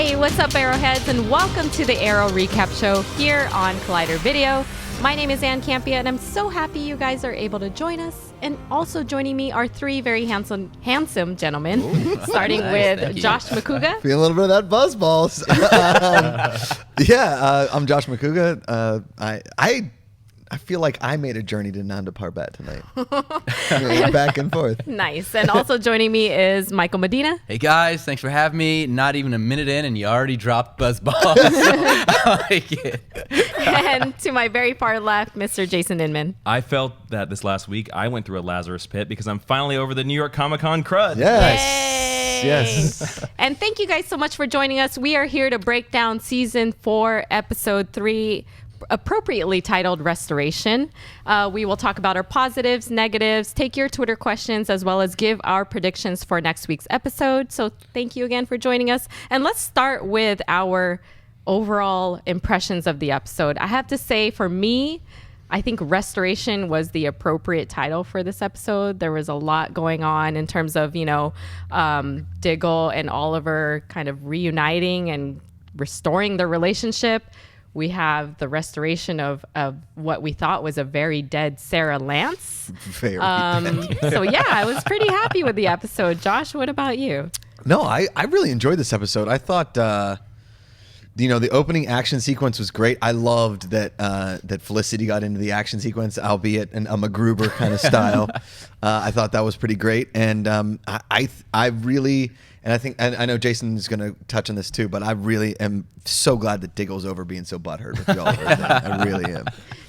Hey, what's up, Arrowheads, and welcome to the Arrow Recap Show here on Collider Video. My name is Campea, and I'm so happy you guys are able to join us. And also joining me are three very handsome gentlemen, starting with Josh Macuga. Feel a little bit of that buzz balls. I'm Josh Macuga. I feel like I made a journey to Nanda Parbat tonight. Back and forth. Nice. And also joining me is Michael Medina. Hey guys, thanks for having me. Not even a minute in and you already dropped buzzballs. I like it. And to my very far left, Mr. Jason Inman. I felt that this last week I went through a Lazarus Pit because I'm finally over the New York Comic-Con crud. Yes. Yay. Yes. And thank you guys so much for joining us. We are here to break down Season 4, Episode 3, appropriately titled Restoration. We will talk about our positives, negatives, take your Twitter questions, as well as give our predictions for next week's episode. So thank you again for joining us. And let's start with our overall impressions of the episode. I have to say, for me, I think Restoration was the appropriate title for this episode. There was a lot going on in terms of, Diggle and Oliver kind of reuniting and restoring their relationship. We have the restoration of what we thought was a very dead Sara Lance. Very So yeah, I was pretty happy with the episode. Josh, what about you? No, I really enjoyed this episode. I thought, the opening action sequence was great. I loved that Felicity got into the action sequence, albeit in a MacGruber kind of style. I thought that was pretty great. And I really... And I think, and I know Jason is going to touch on this too, but I really am so glad that Diggle's over being so butthurt with y'all. I really am.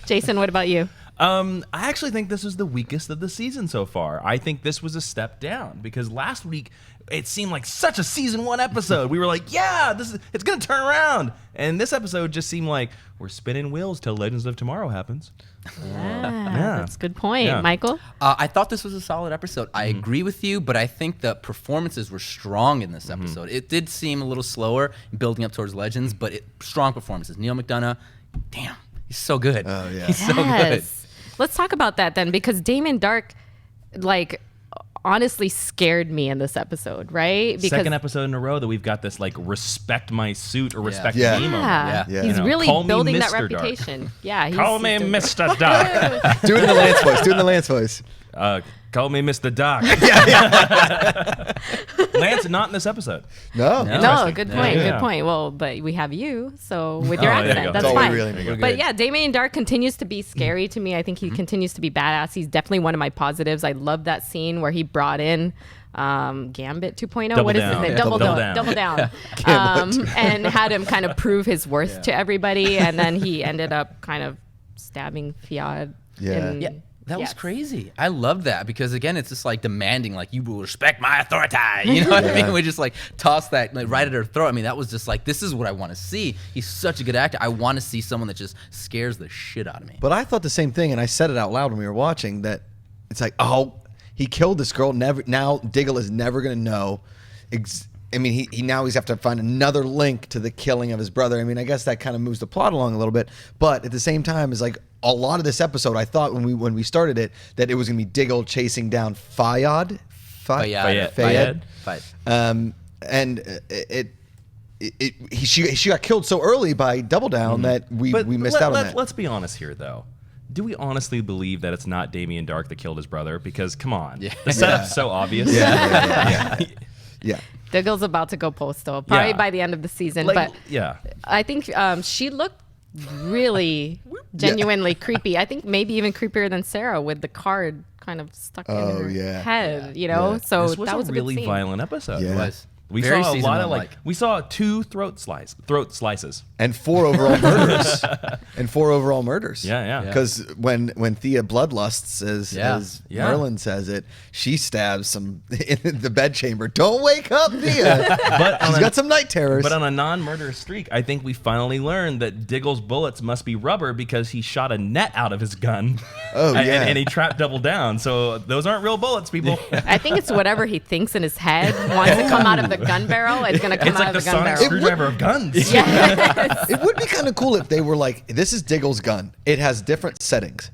Jason, what about you? I actually think this was the weakest of the season so far. I think this was a step down because last week it seemed like such a season 1 episode. We were like, yeah, it's going to turn around. And this episode just seemed like we're spinning wheels till Legends of Tomorrow happens. Yeah, that's a good point. Yeah. Michael? I thought this was a solid episode. I agree with you, but I think the performances were strong in this episode. It did seem a little slower building up towards Legends, but strong performances. Neil McDonough, damn, he's so good. Oh, yeah. He's so good. Let's talk about that then, because Damien Darhk, honestly scared me in this episode, right? Because second episode in a row that we've got this respect my suit or respect me moment. Yeah. He's really building that reputation. Dark. Yeah. Call me Mr. Darhk. Do it in the Lance voice. Call me Mr. Darhk. Lance not in this episode. No, good point. Good point. Well, but we have you, so with your accent, that's fine. But yeah, Damien Darhk continues to be scary to me. I think he continues to be badass. He's definitely one of my positives. I love that scene where he brought in Gambit 2.0. What is his name? Double down. And had him kind of prove his worth to everybody, and then he ended up kind of stabbing Fiat. That was crazy. I loved that because, again, it's just demanding, you will respect my authority. You know what I mean? We just toss that right at her throat. I mean, that was just this is what I want to see. He's such a good actor. I want to see someone that just scares the shit out of me. But I thought the same thing, and I said it out loud when we were watching, that it's he killed this girl. Now Diggle is never going to know. He now he's have to find another link to the killing of his brother. I mean, I guess that kind of moves the plot along a little bit. But at the same time, it's a lot of this episode, I thought when we started it that it was going to be Diggle chasing down Fayed. And she got killed so early by Double Down that we missed out on that. Let's be honest here, though. Do we honestly believe that it's not Damien Darhk that killed his brother? Because come on, the setup's so obvious. Yeah. Diggle's about to go postal, probably by the end of the season. But I think she looked really genuinely creepy. I think maybe even creepier than Sara with the card kind of stuck in her head. So this was that was a really good scene. violent episode. Yeah. It was. We Very saw a lot of season-like. we saw 2 throat slices. And 4 overall murders. Yeah. Because when Thea bloodlusts, as Merlyn says it, she stabs some in the bedchamber. Don't wake up, Thea. She's got some night terrors. But on a non-murder streak, I think we finally learned that Diggle's bullets must be rubber because he shot a net out of his gun. And he trapped Double Down. So those aren't real bullets, people. I think it's whatever he thinks in his head wants to come out of the gun barrel. It's going to come out of the gun barrel. It's like the sonic screwdriver of guns. Yes. It would be kind of cool if they were this is Diggle's gun. It has different settings.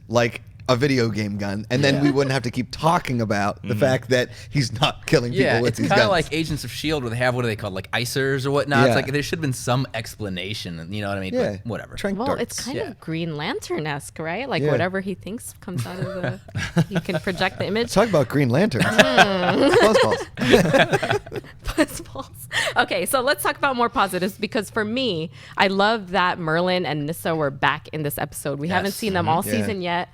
a video game gun, and then we wouldn't have to keep talking about the fact that he's not killing people with it's these kind guns. of like Agents of S.H.I.E.L.D. where they have, what are they called, like icers or whatnot. Yeah. It's like there should have been some explanation, you know what I mean? Yeah, But whatever. Trank Well, darts. it's kind of Green Lantern-esque, right? Like Yeah. whatever he thinks comes out of the, he can project the image. Talk about Green Lantern. Buzz balls. Puzzles. Okay, so let's talk about more positives because for me, I love that Merlyn and Nyssa were back in this episode. We haven't seen them all Yeah. season yet.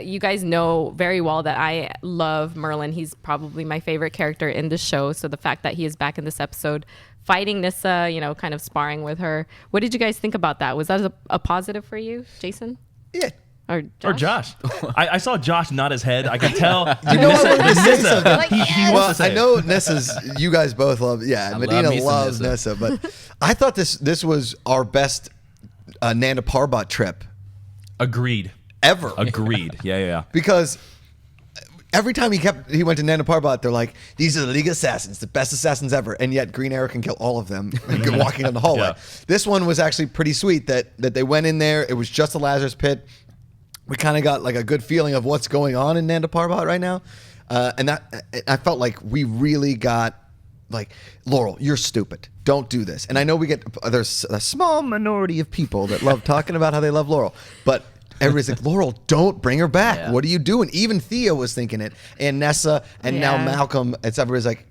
You guys know very well that I love Merlyn. He's probably my favorite character in the show. So the fact that he is back in this episode, fighting Nyssa, kind of sparring with her. What did you guys think about that? Was that a positive for you, Jason? Yeah. Or Josh? Or Josh. I saw Josh nod his head. I could tell. You know what? I wanted to say something. Like, he yes. wants Well, to say I it. know Nyssa's. You guys both love. Yeah, Medina love me some loves Nyssa. Nyssa, but I thought this was our best Nanda Parbat trip Agreed. ever. Agreed. Yeah. Because every time he went to Nanda Parbat, they're like, these are the League of Assassins, the best assassins ever, and yet Green Arrow can kill all of them walking down the hallway. Yeah. This one was actually pretty sweet that they went in there. It was just a Lazarus Pit. We kind of got like a good feeling of what's going on in Nanda Parbat right now, and that I felt like we really got like, Laurel, you're stupid. Don't do this. And I know there's a small minority of people that love talking about how they love Laurel, but everybody's like, Laurel, don't bring her back. Yeah. What are you doing? Even Thea was thinking it, and Nyssa, and now Yeah. Malcolm. Everybody's like,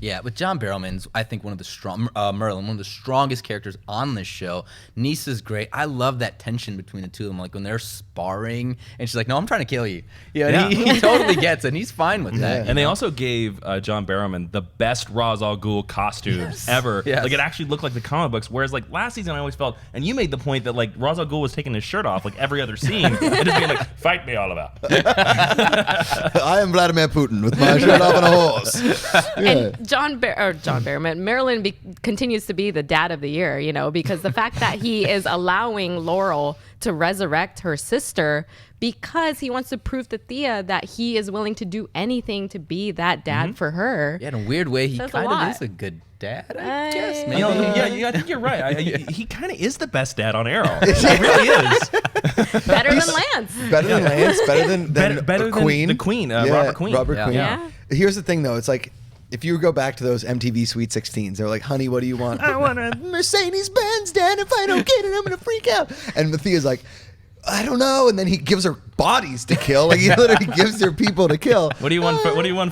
Yeah, but John Barrowman's, I think, one of the Merlyn, one of the strongest characters on this show. Nyssa's great. I love that tension between the two of them, like when they're sparring, and she's like, "No, I'm trying to kill you." Yeah, and he totally gets it, and he's fine with that. And they also gave John Barrowman the best Ra's al Ghul costumes ever. Yes. Like it actually looked like the comic books. Whereas like last season, I always felt, and you made the point that like Ra's al Ghul was taking his shirt off like every other scene, and just being like, "Fight me, Oliver." I am Vladimir Putin with my shirt off on a horse. Yeah. And John Barrowman, Merlyn continues to be the dad of the year, because the fact that he is allowing Laurel to resurrect her sister because he wants to prove to Thea that he is willing to do anything to be that dad for her. Yeah, in a weird way, he Says a kind of lot. is a good dad, I guess. Maybe. Yeah, I think you're right. He kind of is the best dad on Arrow. He really is. Better than Lance. Better than Lance, better than Better than Queen. the Queen, Robert Queen. Robert Yeah. Queen. Yeah. Here's the thing, though. It's like, if you go back to those MTV Sweet 16s, they're like, honey, what do you want? I want a Mercedes-Benz, Dad. If I don't get it, I'm going to freak out. And Thea's like, I don't know. And then he gives her bodies to kill. Like, he literally gives her people to kill. What do you want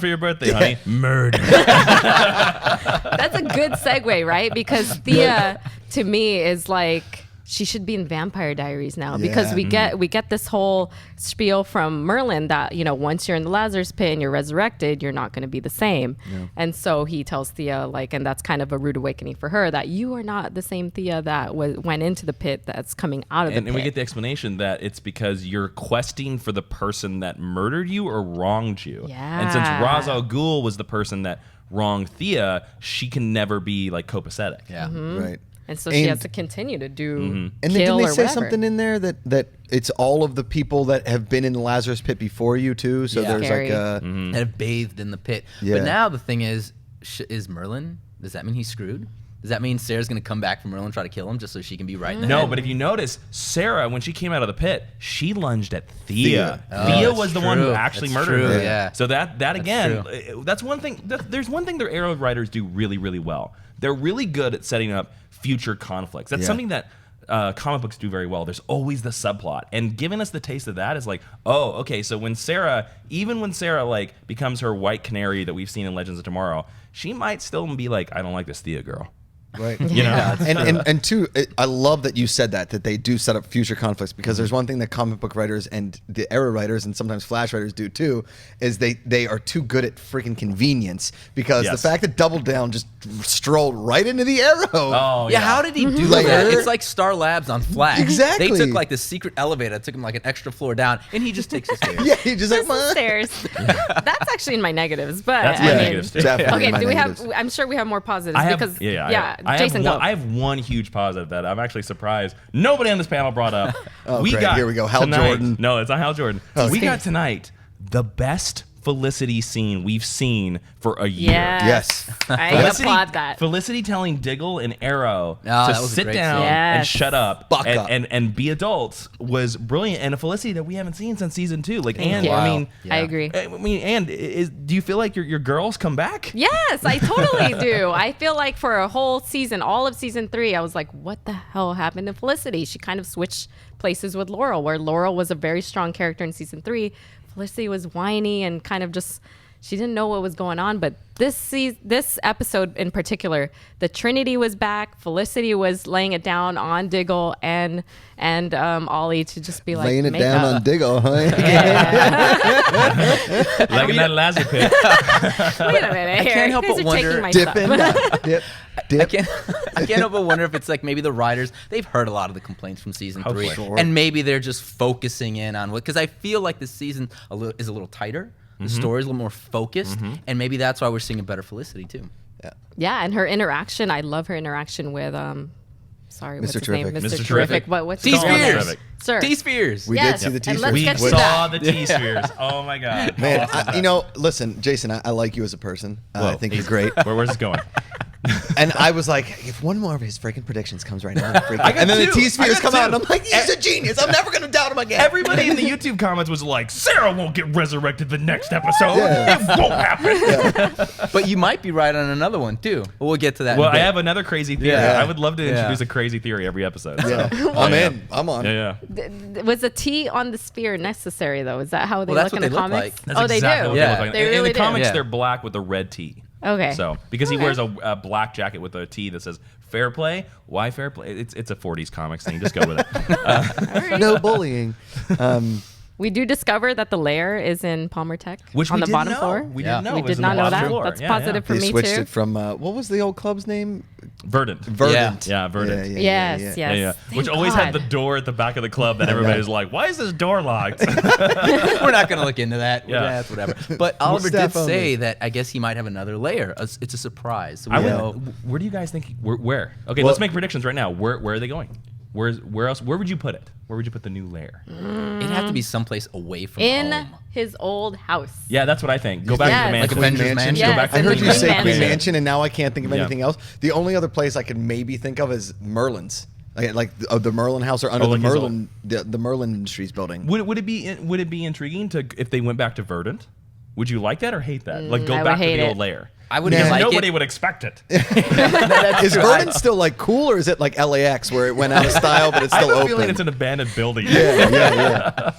for your birthday, honey? Murder. That's a good segue, right? Because Thea, to me, is like, she should be in Vampire Diaries now because Yeah. we get this whole spiel from Merlyn that once you're in the Lazarus Pit and you're resurrected, you're not going to be the same. And so he tells Thea and that's kind of a rude awakening for her, that you are not the same Thea that went into the pit that's coming out of the pit. And we get the explanation that it's because you're questing for the person that murdered you or wronged you. Yeah. And since Ra's al Ghul was the person that wronged Thea, she can never be like copacetic. Yeah. Right. And so she has to continue to do And then kill didn't they or say whatever. something in there that it's all of the people that have been in the Lazarus Pit before you, too? So Yeah. there's Scary. like a... That have bathed in the pit. Yeah. But now the thing is Merlyn, does that mean he's screwed? Does that mean Sarah's going to come back from Merlyn and try to kill him just so she can be right in the No, head? but if you notice, Sarah, when she came out of the pit, she lunged at Thea. Thea. Thea that's was the one who true. actually That's murdered true, her. yeah. So that again, true. that's one thing. There's one thing their Arrow writers do really, really well. They're really good at setting up future conflicts. That's Yeah. something that comic books do very well. There's always the subplot, and giving us the taste of that is like, oh, okay. So when Sarah like becomes her white canary that we've seen in Legends of Tomorrow, she might still be like, I don't like this Thea girl. Right. You know? And two, I love that you said that they do set up future conflicts, because there's one thing that comic book writers and the Arrow writers and sometimes Flash writers do too, is they are too good at freaking convenience, because Yes. the fact that Double Down just strolled right into the Arrow. Oh Yeah, how did he do Like that? her? It's like Star Labs on Flash. Exactly. They took like this secret elevator, took him like an extra floor down, and he just takes the stairs. Yeah, he just like, Just the stairs. That's actually in my negatives, but That's I my mean, negatives too. definitely okay, my do we have? negatives. I'm sure we have more positives I have, because I Jason, have go. I have one huge positive that I'm actually surprised nobody on this panel brought up. Oh, great. Here we go. Hal tonight- Jordan. No, it's not Hal Jordan. Oh, we okay. got tonight the best Felicity scene we've seen for a year. Yes. I applaud that. Felicity telling Diggle and Arrow to that was a sit great down scene. and shut up, Buck up. and be adults was brilliant, and a Felicity that we haven't seen since season 2. Like, and you. I mean, I agree. do you feel like your girls come back? Yes, I totally do. I feel like for a whole season, all of season 3, I was like, what the hell happened to Felicity? She kind of switched places with Laurel, where Laurel was a very strong character in season 3. Felicity was whiny and kind of just, she didn't know what was going on. But this episode in particular, the Trinity was back. Felicity was laying it down on Diggle and Ollie to just be like, Laying it make down up. on Diggle, huh? Like in that Lazarus Pit. Wait a minute. I can't help You but guys are wonder- taking my Dipping. stuff. Dip. I can't help but wonder if it's like maybe the writers, they've heard a lot of the complaints from season 3, Hopefully. and maybe they're just focusing in on what, because I feel like this season is a little tighter. The story's a little more focused, and maybe that's why we're seeing a better Felicity too. Yeah, and her interaction, I love her interaction with sorry, what's his name? Terrific. Mr. Mr. Terrific. Terrific. What's T his name? Spears. Terrific. Sir. T Spears. We Yes, did see the and T-Spears. let's We get to saw that. the T-Spheres. Oh my God. Man, How awesome is that? you know, listen, Jason, I like you as a person. I think you're great. Where's this going? And I was like, if one more of his freaking predictions comes right now, I'm freaking I got and then the two. T-Spheres I got come out, two. and I'm like, he's a genius. I'm never going to doubt him again. Everybody in the YouTube comments was like, Sarah won't get resurrected the next episode. Yeah. It won't happen. But you might be right on another one too. But we'll get to that. Well, in a I bit. have another crazy theory. Yeah. I would love to Yeah. introduce a crazy theory every episode. Yeah. So. I'm Yeah. in. I'm on. Yeah. Was a T on the sphere necessary though? Is that how they Well, that's look what in the they look comics? like. That's Oh, exactly they what do. Yeah. they look like. They in really the comics, do. they're black with a red T. Okay. So because he Okay. wears a black jacket with a T that says "Fair Play." Why fair play? It's a 40s comics thing. Just go with it. No bullying. We do discover that the lair is in Palmer Tech Which on we the didn't bottom know. floor. We Yeah. didn't know. We It was did in not the know bottom that. floor. That's Yeah, positive for They me switched too. it from, what was the old club's name? Verdant. Verdant. Yeah, Verdant. Yes. Yeah. Thank Which always had God. the door at the back of the club that everybody's like, why is this door locked? We're not going to look into that. Yeah. That's whatever. But Oliver did Staff only. say that I guess he might have another layer. It's a surprise. So we I would, know. Where do you guys think? Where? Okay, Well- let's make predictions right now. Where are they going? Where else? Where would you put it? Where would you put the new lair? It'd have to be someplace away from In home. his old house. Yeah, that's what I think. Go back Yes. to the Like mansion. Avengers Mansion. Yes, Go back to I in heard the you Queen say Queen Mansion. Mansion, and now I can't think of Yeah. anything else. The only other place I could maybe think of is Merlin's. Like the Merlin house or under like the his Merlin, the Merlin Industries building. Would it be intriguing to if they went back to Verdant? Would you like that or hate that? Like go I would back to hate the it. old lair. I would Nah. like Nobody it. would expect it. Is Verdant still like cool, or is it like LAX where it went out of style, but it's I still have a open? feeling it's an abandoned building. yeah.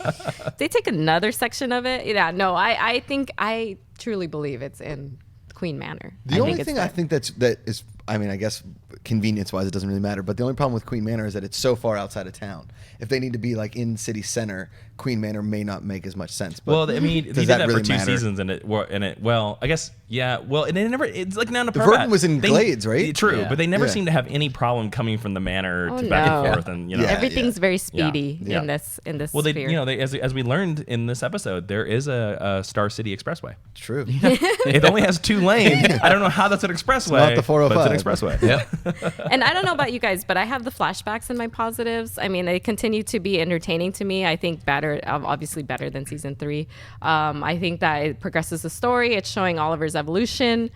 They take another section of it. Yeah, no, I truly believe it's in Queen Manor. The I only think it's thing I there. think that is, I mean, I guess convenience-wise, it doesn't really matter. But the only problem with Queen Manor is that it's so far outside of town. If they need to be like in city center, Queen Manor may not make as much sense. But Well, I mean, they does did that that really for 2 matter? seasons, and well, I guess, yeah. Well, and they never. It's like Nanda The Parbat. Verdant was in Glades, right? True, Yeah. but they never Yeah. seem to have any problem coming from the manor Oh, to back no. and forth, and you know. Yeah. Everything's very speedy Yeah. in this Well, they, sphere. you know, as we learned in this episode, there is a Star City Expressway. True. It only has 2 lanes. I don't know how that's an expressway. not the 405. But it's an expressway. Yep. And I don't know about you guys, but I have the flashbacks in my positives. I mean, they continue to be entertaining to me. I think obviously better than season 3. I think that it progresses the story. It's showing Oliver's evolution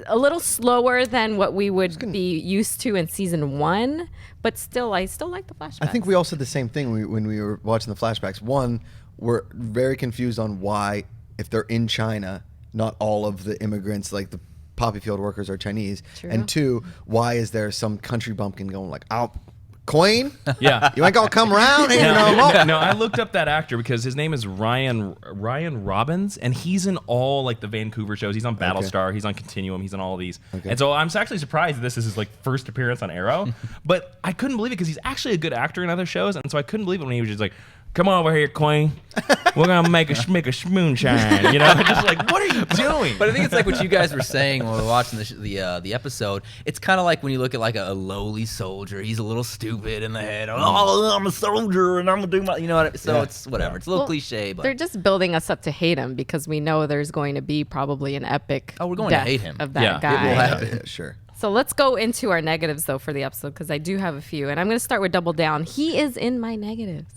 a little slower than what we would be used to in season 1, but still, I still like the flashbacks. I think we all said the same thing when we were watching the flashbacks. One, we're very confused on why, if they're in China, not all of the immigrants, like the poppy field workers, are Chinese. True. And 2, why is there some country bumpkin going like, "Oh, Queen, Yeah. you ain't gonna come around here no more." No, I looked up that actor because his name is Ryan Robbins, and he's in all like the Vancouver shows. He's on Battlestar, he's on Continuum, he's on all these. Okay. And so I'm actually surprised this is his like first appearance on Arrow, but I couldn't believe it because he's actually a good actor in other shows, and so I couldn't believe it when he was just like, "Come over here, Queen. We're gonna make a moonshine." You know, just like, what are you doing? But I think it's like what you guys were saying when we were watching the episode. It's kind of like when you look at like a lowly soldier. He's a little stupid in the head. Oh, I'm a soldier and I'm gonna do my, you know what? So Yeah. it's whatever. It's a little Well, cliche, but they're just building us up to hate him because we know there's going to be probably an epic Oh, we're going to death hate him. of that Yeah, it guy. will happen. Yeah, sure. So let's go into our negatives though for the episode because I do have a few, and I'm going to start with Double Down. He is in my negatives.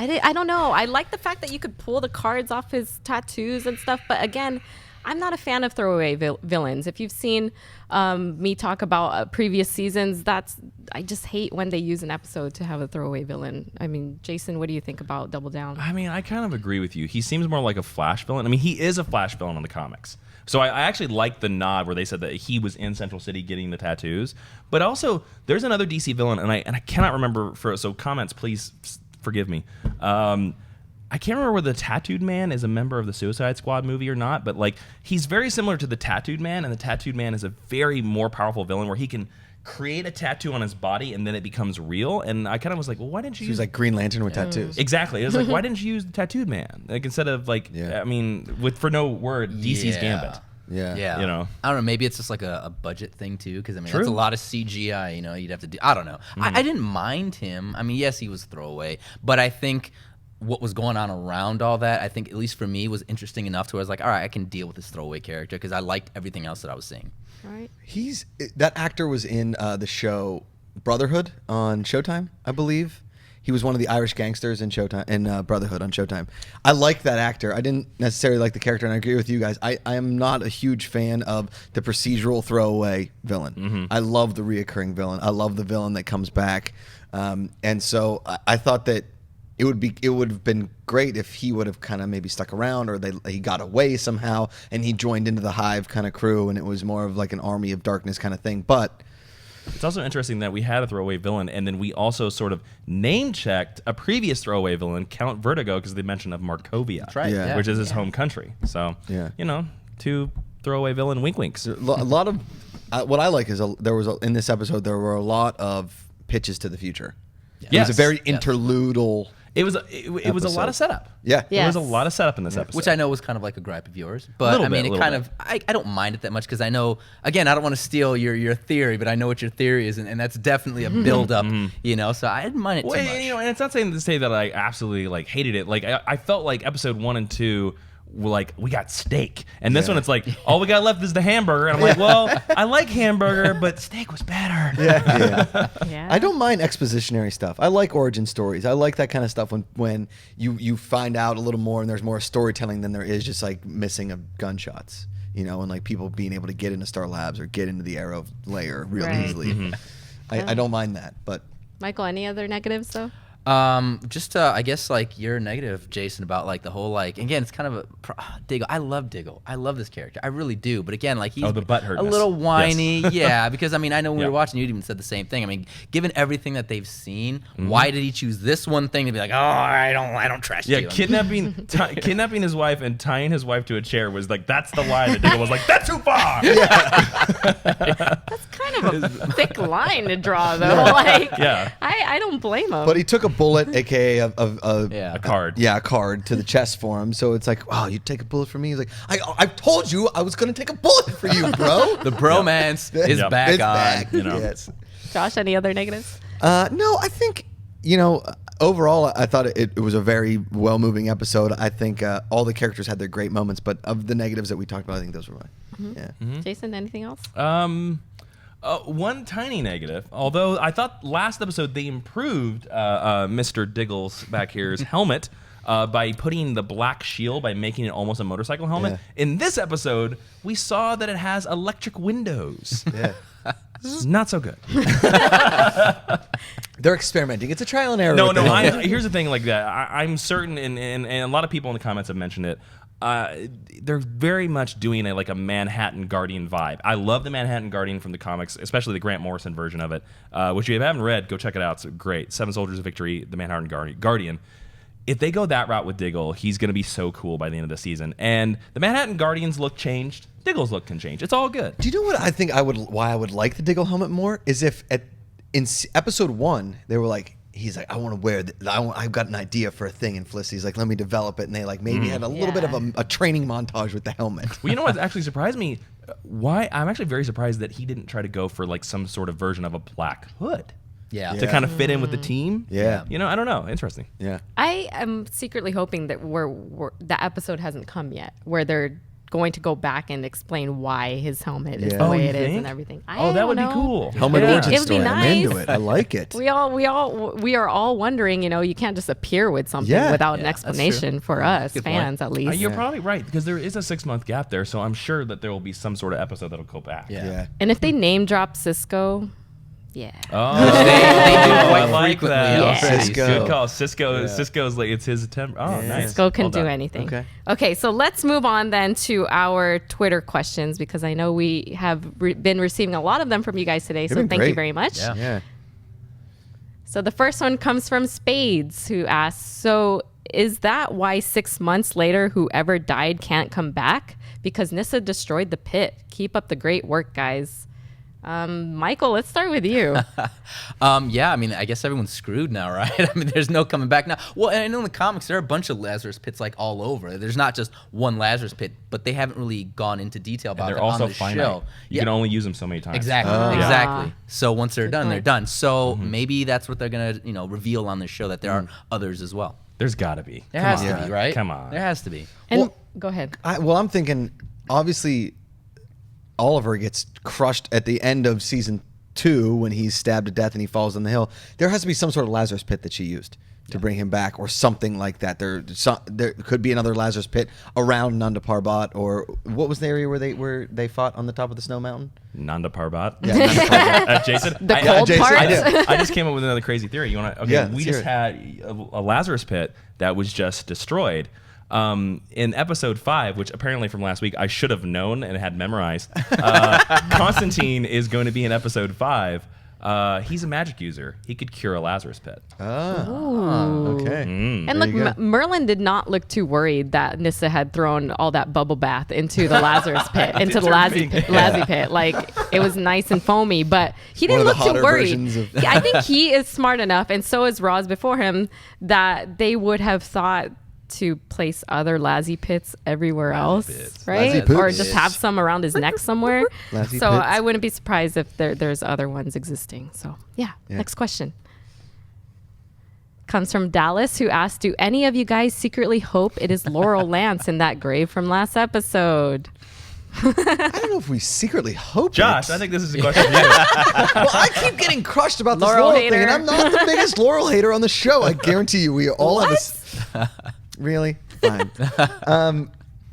I don't know. I like the fact that you could pull the cards off his tattoos and stuff, but again, I'm not a fan of throwaway villains. If you've seen me talk about previous seasons, I just hate when they use an episode to have a throwaway villain. I mean, Jason, what do you think about Double Down? I mean, I kind of agree with you. He seems more like a Flash villain. I mean, he is a Flash villain in the comics. So I actually like the nod where they said that he was in Central City getting the tattoos. But also, there's another DC villain, and I cannot remember. So comments, please forgive me. I can't remember whether the Tattooed Man is a member of the Suicide Squad movie or not, but like he's very similar to the Tattooed Man, and the Tattooed Man is a very more powerful villain where he can create a tattoo on his body and then it becomes real. And I kind of was like, well, why didn't you use like Green Lantern with tattoos? Exactly. It was like, why didn't you use the Tattooed Man? Like instead of like, I mean, for no word, DC's Gambit. Yeah. You know, I don't know. Maybe it's just like a budget thing too, because I mean, that's a lot of CGI. You know, you'd have to do. I don't know. I didn't mind him. I mean, yes, he was throwaway, but I think what was going on around all that, I think at least for me, was interesting enough to where I was like, all right, I can deal with this throwaway character because I liked everything else that I was seeing. Right. That actor was in the show Brotherhood on Showtime, I believe. He was one of the Irish gangsters in Brotherhood on Showtime. I like that actor. I didn't necessarily like the character, and I agree with you guys. I am not a huge fan of the procedural throwaway villain. I love the reoccurring villain. I love the villain that comes back. And so I thought that it would have been great if he would have kind of maybe stuck around, or he got away somehow and he joined into the Hive kind of crew, and it was more of like an Army of Darkness kind of thing. But it's also interesting that we had a throwaway villain, and then we also sort of name-checked a previous throwaway villain, Count Vertigo, because they mentioned of Markovia, That's right. which is his home country. So, you know, 2 throwaway villain winks. A lot of what I like is in this episode there were a lot of pitches to the future. It was a very interludal. It was a lot of setup. Yeah. It was a lot of setup in this episode. Which I know was kind of like a gripe of yours. But I mean, I don't mind it that much because I know, again, I don't want to steal your theory, but I know what your theory is, and that's definitely a build-up, you know, so I didn't mind it too much. You know, and it's not saying to say that I absolutely like hated it. Like I felt like episode 1 and 2 were like, we got steak. And this one, it's like, all we got left is the hamburger. And I'm like, well, I like hamburger, but steak was better. Yeah. I don't mind expositionary stuff. I like origin stories. I like that kind of stuff when you find out a little more and there's more storytelling than there is just like missing of gunshots, you know, and like people being able to get into Star Labs or get into the Arrow layer real easily. I don't mind that, but Michael, any other negatives though? Just I guess like you're negative, Jason, about like the whole like again it's kind of Diggle. I love Diggle. I love this character. I really do. But again, like he's the butthurtness. a little whiny. Yeah, because I mean I know when we were watching, you even said the same thing. I mean, given everything that they've seen, why did he choose this one thing to be like, oh, I don't trust you? Yeah, kidnapping his wife and tying his wife to a chair was like that's the line that Diggle was like that's too far. That's kind of a thick line to draw though. Like I don't blame him. But he took a bullet, aka a card. Yeah, a card to the chest for him. So it's like, wow, you take a bullet for me? He's like, I told you I was going to take a bullet for you, bro. The bromance is back it's on. Back. You know. Yes. Josh, any other negatives? No, I think, you know, overall, I thought it was a very well-moving episode. I think all the characters had their great moments, but of the negatives that we talked about, I think those were mine. Yeah. Jason, anything else? One tiny negative, although I thought last episode they improved Mr. Diggle's back here's helmet by putting the black shield, by making it almost a motorcycle helmet. Yeah. In this episode, we saw that it has electric windows. Yeah. Not so good. They're experimenting. It's a trial and error. No. Here's the thing like that. I'm certain, and a lot of people in the comments have mentioned it, they're very much doing a Manhattan Guardian vibe. I love the Manhattan Guardian from the comics, especially the Grant Morrison version of it, which if you haven't read, go check it out. It's great. 7 Soldiers of Victory, the Manhattan Guardian. If they go that route with Diggle, he's going to be so cool by the end of the season. And the Manhattan Guardian's look changed. Diggle's look can change. It's all good. Do you know what I think why I would like the Diggle helmet more? Is if in episode 1, they were like, he's like, I want to wear I've got an idea for a thing, and Felicity's like, let me develop it, and they like maybe had a little bit of a training montage with the helmet. Well, you know what actually surprised me? I'm actually very surprised that he didn't try to go for like some sort of version of a black hood. Yeah. To kind of fit in with the team. Yeah. You know, I don't know. Interesting. Yeah. I am secretly hoping that the episode hasn't come yet, where they're going to go back and explain why his helmet is Yeah. the Oh, way you it is think? and everything. Oh, that don't would be know. cool. Helmet Yeah. origin It would be story. I'm into nice. it. I like it. We are all wondering, you can't just appear with something Yeah. without an Yeah, that's explanation for us Good point. fans, at least. You're probably right because there is a 6-month gap there, so I'm sure that there will be some sort of episode that'll go back. Yeah. And if they name drop Cisco, yeah. Oh, They do quite I like frequently. that. Yeah. Cisco. Good call. Cisco's like it's his attempt. Oh, nice. Cisco can Well do done. anything. Okay. Okay, so let's move on then to our Twitter questions because I know we have been receiving a lot of them from you guys today. So been thank you great. very much. Yeah. Yeah. So the first one comes from Spades, who asks, so is that why 6 months later whoever died can't come back? Because Nyssa destroyed the pit. Keep up the great work, guys. Michael, let's start with you. Yeah, I mean, I guess everyone's screwed now, right? I mean, there's no coming back now. Well, and in the comics, there are a bunch of Lazarus pits like all over. There's not just one Lazarus pit, but they haven't really gone into detail about And that they're also on the finite. show. You can only use them so many times. Exactly. Oh. Exactly. So once they're done, they're point. done. So maybe that's what they're gonna, reveal on this show, that there are others as well. There's got to be. There has on. to be, right? Come on. There has to be. And Well- go ahead. I'm thinking, obviously, Oliver gets crushed at the end of season 2 when he's stabbed to death and he falls on the hill. There has to be some sort of Lazarus pit that she used to bring him back, or something like that. There could be another Lazarus pit around Nanda Parbat, or what was the area where they fought on the top of the snow mountain? Nanda Parbat. Yeah, Nanda Parbat. Jason. The cold Jason, part? I just came up with another crazy theory. You want to? Okay, Yeah, we let's just hear it. had a Lazarus pit that was just destroyed. In episode 5, which apparently from last week I should have known and had memorized, Constantine is going to be in episode 5. He's a magic user. He could cure a Lazarus pit. Okay. And There look, you go. Merlyn did not look too worried that Nyssa had thrown all that bubble bath into the Lazarus pit, into the Lazzy pit. Like, it was nice and foamy, but he One didn't of the look too hotter worried. versions of- Yeah, I think he is smart enough, and so is Roz before him, that they would have thought to place other Lazzy pits everywhere else, pits. right? Lazzy Or pits. just have some around his neck somewhere. Lazzy So pits. I wouldn't be surprised if there's other ones existing. So yeah. Next question comes from Dallas, who asked, do any of you guys secretly hope it is Laurel Lance in that grave from last episode? I don't know if we secretly hope Josh, it. I think this is a question for you. Well, I keep getting crushed about this Laurel Laurel hater. thing, and I'm not the biggest Laurel hater on the show. I guarantee you, we all have this. Really? Fine.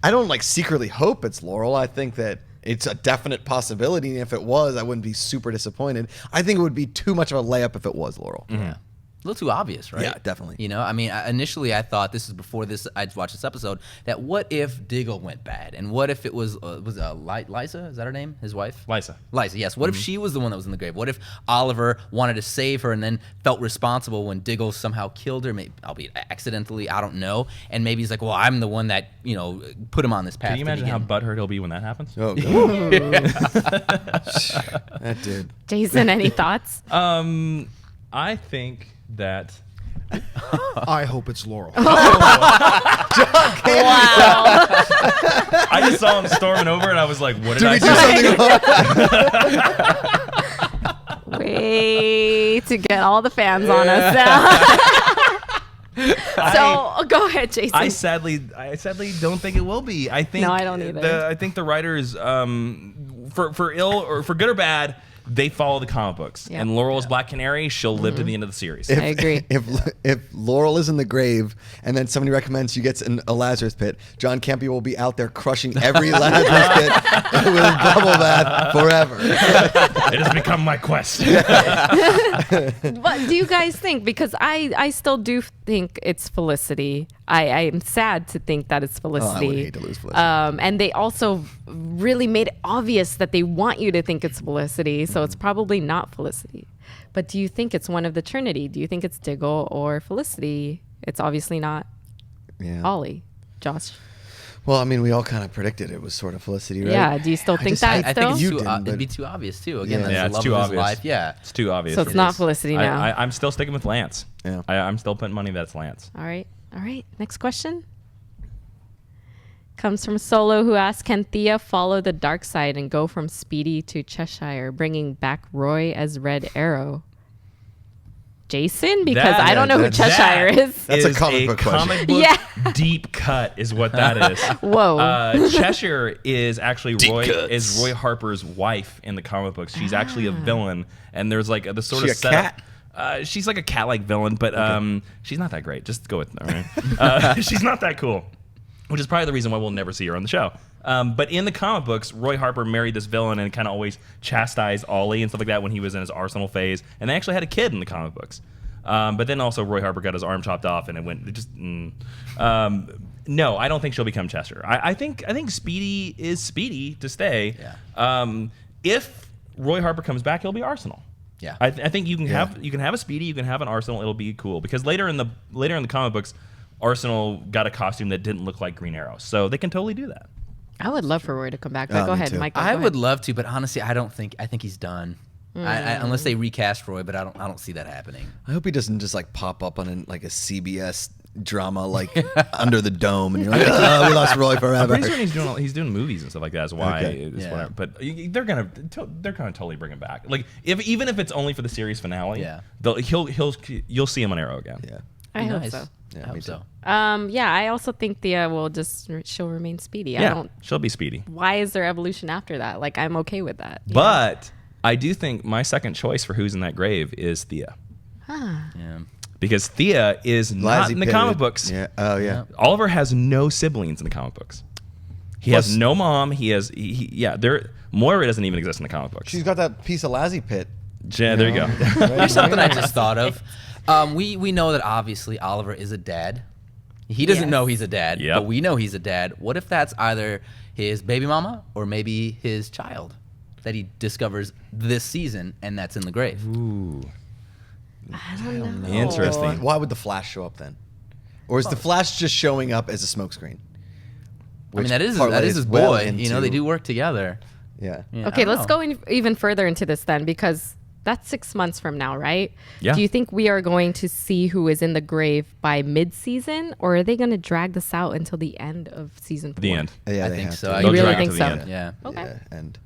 I don't secretly hope it's Laurel. I think that it's a definite possibility, and if it was, I wouldn't be super disappointed. I think it would be too much of a layup if it was Laurel. Yeah. A little too obvious, right? Yeah, definitely. I mean, initially I thought, this is before I'd watched this episode, that what if Diggle went bad? And what if it was Liza? Is that her name? His wife? Liza. Liza, yes. What if she was the one that was in the grave? What if Oliver wanted to save her and then felt responsible when Diggle somehow killed her, maybe, albeit accidentally, I don't know. And maybe he's like, well, I'm the one that, put him on this path. Can you to imagine how begin. butthurt he'll be when that happens? Oh, God. That dude. Jason, any thoughts? I think that I hope it's Laurel. Wow. I just saw him storming over, and I was like, "What did Did I we do say?" something wrong? Way to get all the fans on us now. So go ahead, Jason. I sadly don't think it will be. I think No, I don't either. I think the writers, for ill or for good or bad, they follow the comic books. Yeah. And Laurel's Black Canary, she'll live to the end of the series. I agree. If Laurel is in the grave and then somebody recommends she gets in a Lazarus pit, John Campea will be out there crushing every Lazarus pit with bubble bath forever. It has become my quest. What do you guys think? Because I still do think it's Felicity. I am sad to think that it's Felicity. I would hate to lose Felicity. And they also really made it obvious that they want you to think it's Felicity, so it's probably not Felicity. But do you think it's one of the Trinity? Do you think it's Diggle or Felicity? It's obviously not Yeah. Ollie. Josh? Well, I mean, we all kind of predicted it was sort of Felicity, right? Yeah, do you still think that I still? think You it's didn't, it'd but- be too obvious too. Again, Yeah. that's Yeah, the it's love too of his obvious. life. Yeah. It's too obvious. So it's It not is. Felicity now. I'm still sticking with Lance. Yeah. I'm still putting money that's Lance. All right. Next question comes from Solo, who asks, can Thea follow the dark side and go from Speedy to Cheshire, bringing back Roy as Red Arrow? Jason? Because That- I don't know who Cheshire is. That's a comic book question. comic book Yeah. deep cut is what that is. Whoa. Cheshire is actually Roy Harper's wife in the comic books. She's actually a villain, and there's like the sort She of a setup. cat? She's like a cat-like villain, but she's not that great. Just go with it. All right? She's not that cool, which is probably the reason why we'll never see her on the show. But in the comic books, Roy Harper married this villain and kind of always chastised Ollie and stuff like that when he was in his Arsenal phase. And they actually had a kid in the comic books. But then also Roy Harper got his arm chopped off, and it went just. No, I don't think she'll become Cheshire. I think Speedy is Speedy to stay. Yeah. If Roy Harper comes back, he'll be Arsenal. Yeah. I think you can have a Speedy, you can have an Arsenal. It'll be cool because later in the comic books, Arsenal got a costume that didn't look like Green Arrow, so they can totally do that. I would love for Roy to come back. But go me ahead, too. Michael. I go would ahead. love to, but honestly, I think he's done. Unless they recast Roy, but I don't see that happening. I hope he doesn't just like pop up on like a CBS drama like Under the Dome, and you're like, oh, we lost Roy I'm forever. pretty sure he's doing movies and stuff like that. That's why. Okay. It's Yeah. whatever. But they're gonna totally bring him back. Like even if it's only for the series finale, Yeah. you'll see him on Arrow again. Yeah. I hope Nice. so. Yeah, I me hope so. Yeah, I also think Thea will she'll remain Speedy. I Yeah, don't. she'll be Speedy. Why is there evolution after that? Like, I'm okay with that. you know? But I do think my second choice for who's in that grave is Thea. Yeah. Because Thea is not in the comic books. Yeah. Oh yeah. Oliver has no siblings in the comic books. He Plus- has no mom. Moira doesn't even exist in the comic books. She's got that piece of Lazzy Pit. Yeah, there you go. Here's something I just thought of. We know that obviously Oliver is a dad. He doesn't Yes. know he's a dad, Yep. but we know he's a dad. What if that's either his baby mama or maybe his child that he discovers this season and that's in the grave? Ooh. I don't know. Interesting. Why would the Flash show up then? Or is the Flash just showing up as a smokescreen? I mean, that is parlays his boy. well They into- do work together. Yeah. Yeah, I Okay, don't let's know. go even further into this then, because that's 6 months from now, right? Yeah. Do you think we are going to see who is in the grave by mid-season, or are they going to drag this out until the end of season 4? The end. Yeah, I they think have so. to. I You really drag it think to so? the end. Yeah. Okay. Yeah, and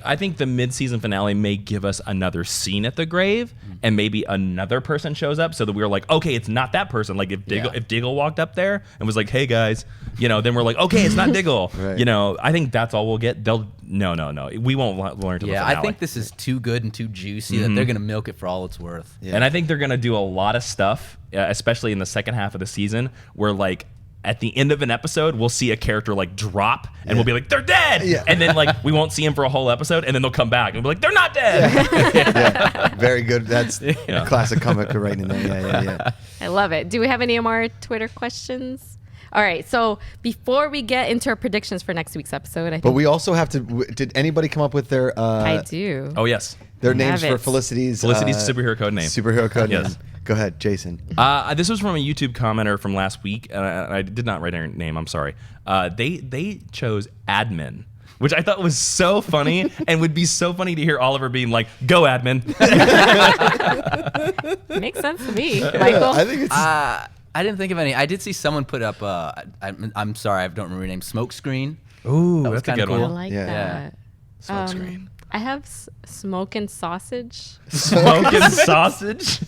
I think the mid-season finale may give us another scene at the grave, and maybe another person shows up, so that we're like, okay, it's not that person. Like if Diggle walked up there and was like, hey guys, then we're like, okay, it's not Diggle. Right. I think that's all we'll get. No, we won't learn to the Yeah, finale. I think this is too good and too juicy that they're going to milk it for all it's worth. Yeah. And I think they're gonna do a lot of stuff, especially in the second half of the season, where like at the end of an episode, we'll see a character like drop, and we'll be like, they're dead. Yeah. And then like we won't see him for a whole episode, and then they'll come back and we'll be like, they're not dead. yeah, very good. That's a classic comic right in there. Yeah. I love it. Do we have any more Twitter questions? All right, so before we get into our predictions for next week's episode, I think But we also have to. Did anybody come up with their? I do. Oh yes, Their I names have for it. Felicity's superhero code name. Superhero code Yes. name. Go ahead, Jason. This was from a YouTube commenter from last week, and I did not write her name. I'm sorry. They chose admin, which I thought was so funny, and would be so funny to hear Oliver being like, "Go admin." Makes sense to me. Michael? I think it's. I didn't think of any. I did see someone put up. I'm sorry, I don't remember your name. Smokesceen. Ooh, was that's a kinda good cool. I one. like Yeah. that. Smokescreen. I have smoking sausage. Smoking sausage.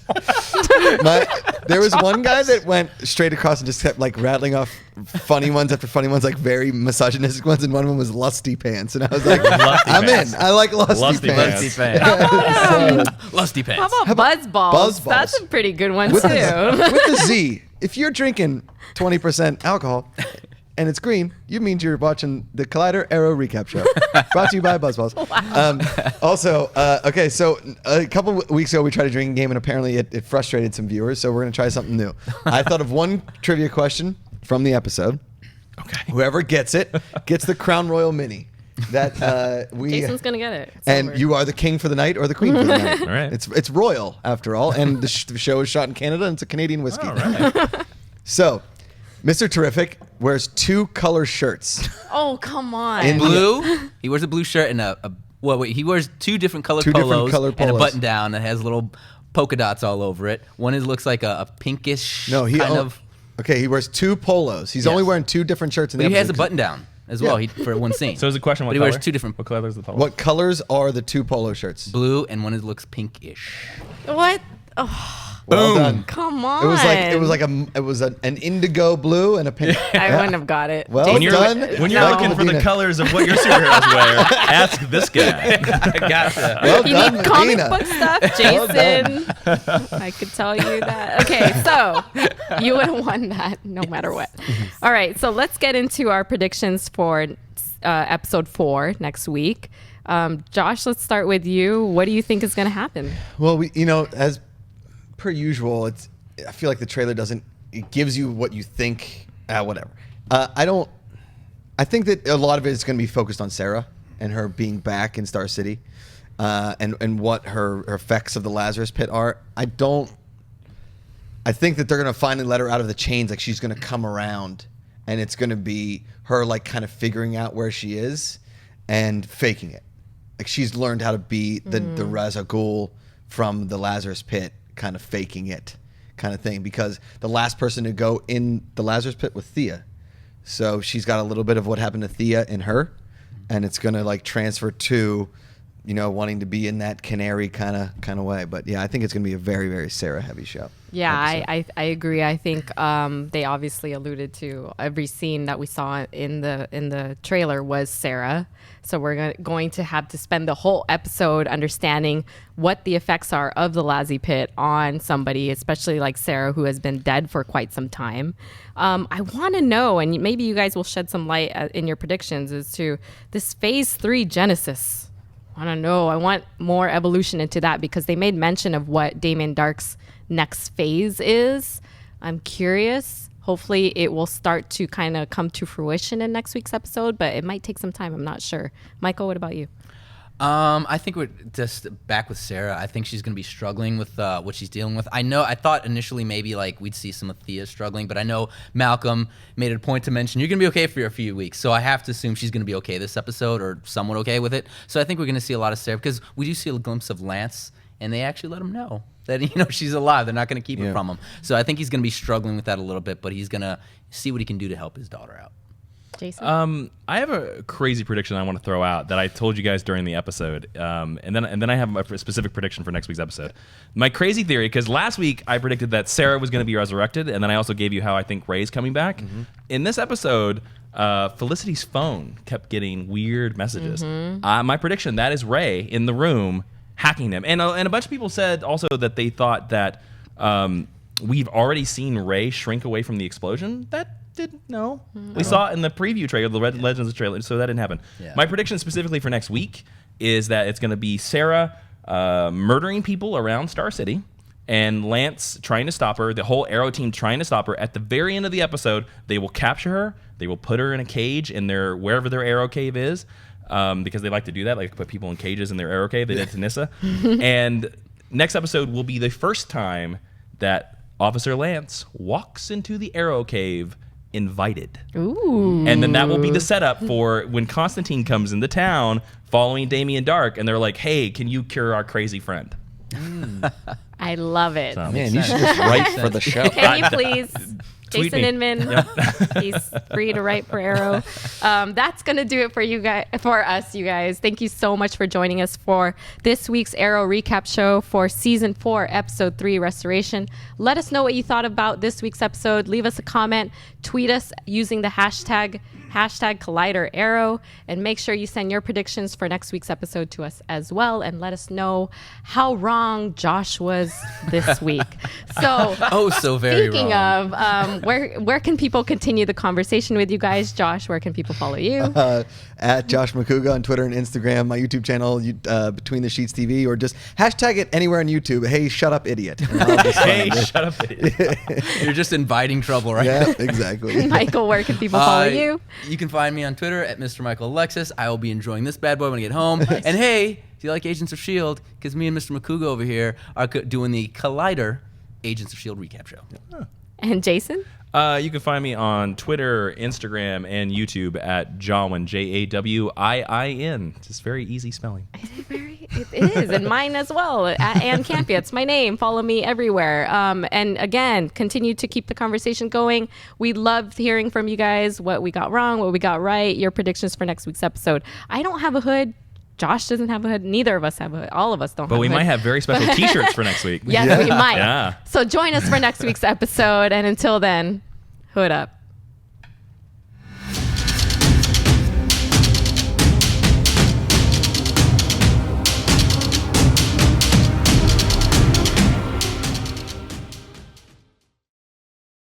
There was one guy that went straight across and just kept like rattling off funny ones after funny ones, like very misogynistic ones, and one of them was lusty pants, and I was like, Lusty I'm pants. in. I like lusty, Lusty pants. pants. Lusty How pants. about buzz balls? Buzz balls? That's a pretty good one With too. with the Z, if you're drinking 20% alcohol and it's green, you mean you're watching the Collider Arrow recap show. Brought to you by BuzzBalls. Also, okay, so a couple weeks ago we tried a drinking game and apparently it frustrated some viewers, so we're going to try something new. I thought of one trivia question from the episode. Okay. Whoever gets it gets the Crown Royal Mini. That we Jason's gonna get it. It's and over. you are the king for the night or the queen for the night. All right. It's royal after all, and the show is shot in Canada, and it's a Canadian whiskey. All right. So, Mr. Terrific wears 2 color shirts. Oh come on. In- Blue. He wears a blue shirt and he wears 2 different colored 2 different polos colored and a polos. button down that has little polka dots all over it. One looks like a pinkish No, he kind of. Okay, he wears 2 polos. He's only Yes. wearing 2 different shirts in the But he has a episode. button down as well for one scene. So is the question what But he color? wears 2 different. What color is the polo? What colors are the 2 polo shirts? Blue and one looks pinkish. What? Oh, Well done. Come on. It was an indigo blue and a pink. I wouldn't have got it. Well When you're, done. when you're No. looking for the Medina. colors of what your superheroes wear, ask this guy. Gotcha. Well You done, need comic Medina. book stuff, Well done. Jason. I could tell you that. Okay, so you would have won that no matter what. All right, so let's get into our predictions for episode 4 next week. Josh, let's start with you. What do you think is going to happen? Well, as per usual, I feel like the trailer it gives you what you think. Whatever. I think that a lot of it is going to be focused on Sara and her being back in Star City, and what her effects of the Lazarus Pit are. I think that they're going to finally let her out of the chains. Like, she's going to come around, and it's going to be her like kind of figuring out where she is and faking it. Like, she's learned how to be the Ra's al Ghul from the Lazarus Pit, kind of faking it kind of thing, because the last person to go in the Lazarus Pit was Thea. So she's got a little bit of what happened to Thea in her, and it's going to like transfer to, wanting to be in that canary kind of way. But yeah, I think it's going to be a very, very Sara heavy show. Yeah, episode. I agree. I think they obviously alluded to every scene that we saw in the trailer was Sara. So we're going to have to spend the whole episode understanding what the effects are of the Lazzy Pit on somebody, especially like Sara, who has been dead for quite some time. I want to know, and maybe you guys will shed some light in your predictions as to this Phase 3 Genesis. I don't know. I want more evolution into that, because they made mention of what Damien Darhk's next phase is. I'm curious. Hopefully it will start to kind of come to fruition in next week's episode, but it might take some time. I'm not sure. Michael, what about you? I think we're just back with Sara. I think she's going to be struggling with what she's dealing with. I thought initially maybe like we'd see some of Thea struggling, but I know Malcolm made it a point to mention you're going to be okay for a few weeks. So I have to assume she's going to be okay this episode, or somewhat okay with it. So I think we're going to see a lot of Sara, because we do see a glimpse of Lance, and they actually let him know that she's alive. They're not going to keep it from him. So I think he's going to be struggling with that a little bit, but he's going to see what he can do to help his daughter out. Jason? I have a crazy prediction I want to throw out that I told you guys during the episode, and then I have a specific prediction for next week's episode. My crazy theory, because last week I predicted that Sara was going to be resurrected, and then I also gave you how I think Ray's coming back. Mm-hmm. In this episode, Felicity's phone kept getting weird messages. Mm-hmm. My prediction, that is Ray in the room hacking him, and a bunch of people said also that they thought that we've already seen Ray shrink away from the explosion. We saw it in the preview trailer, the Red Legends trailer, so that didn't happen. Yeah. My prediction specifically for next week is that it's going to be Sara murdering people around Star City, and Lance trying to stop her, the whole Arrow team trying to stop her. At the very end of the episode, they will capture her, they will put her in a cage in wherever their Arrow cave is, because they like to do that, like put people in cages in their Arrow cave. They did to Nyssa. And next episode will be the first time that Officer Lance walks into the Arrow cave invited. Ooh. And then that will be the setup for when Constantine comes into town following Damien Darhk, and they're like, hey, can you cure our crazy friend? I love it. So, Man, you should just write for the show. Can you please? Tweet Jason me. Inman, he's free to write for Arrow. That's gonna do it for you guys, for us, you guys. Thank you so much for joining us for this week's Arrow recap show for season 4, episode 3, Restoration. Let us know what you thought about this week's episode. Leave us a comment, tweet us using the hashtag Collider Arrow, and make sure you send your predictions for next week's episode to us as well, and let us know how wrong Josh was this week. So, so very speaking wrong. of, where can people continue the conversation with you guys? Josh, where can people follow you? At Josh Macuga on Twitter and Instagram, my YouTube channel, Between the Sheets TV, or just hashtag it anywhere on YouTube. Hey, shut up, idiot. And I'll just Hey, find it. shut up, idiot. You're just inviting trouble, right? Yeah, exactly. Michael, where can people follow you? You can find me on Twitter at Mr. Michael Alexis. I will be enjoying this bad boy when I get home. And hey, do you like Agents of S.H.I.E.L.D.? Because me and Mr. Macuga over here are doing the Collider Agents of S.H.I.E.L.D. recap show. And Jason? You can find me on Twitter, Instagram, and YouTube at Jawin, Jawin. Just very easy spelling. It is, and mine as well. At Ann Campea, it's my name. Follow me everywhere. And again, continue to keep the conversation going. We loved hearing from you guys, what we got wrong, what we got right, your predictions for next week's episode. I don't have a hood. Josh doesn't have a hood. Neither of us have a hood. All of us don't But have we a hood. might have very special T-shirts for next week. Yes, we might. Yeah. So join us for next week's episode. And until then, hood up.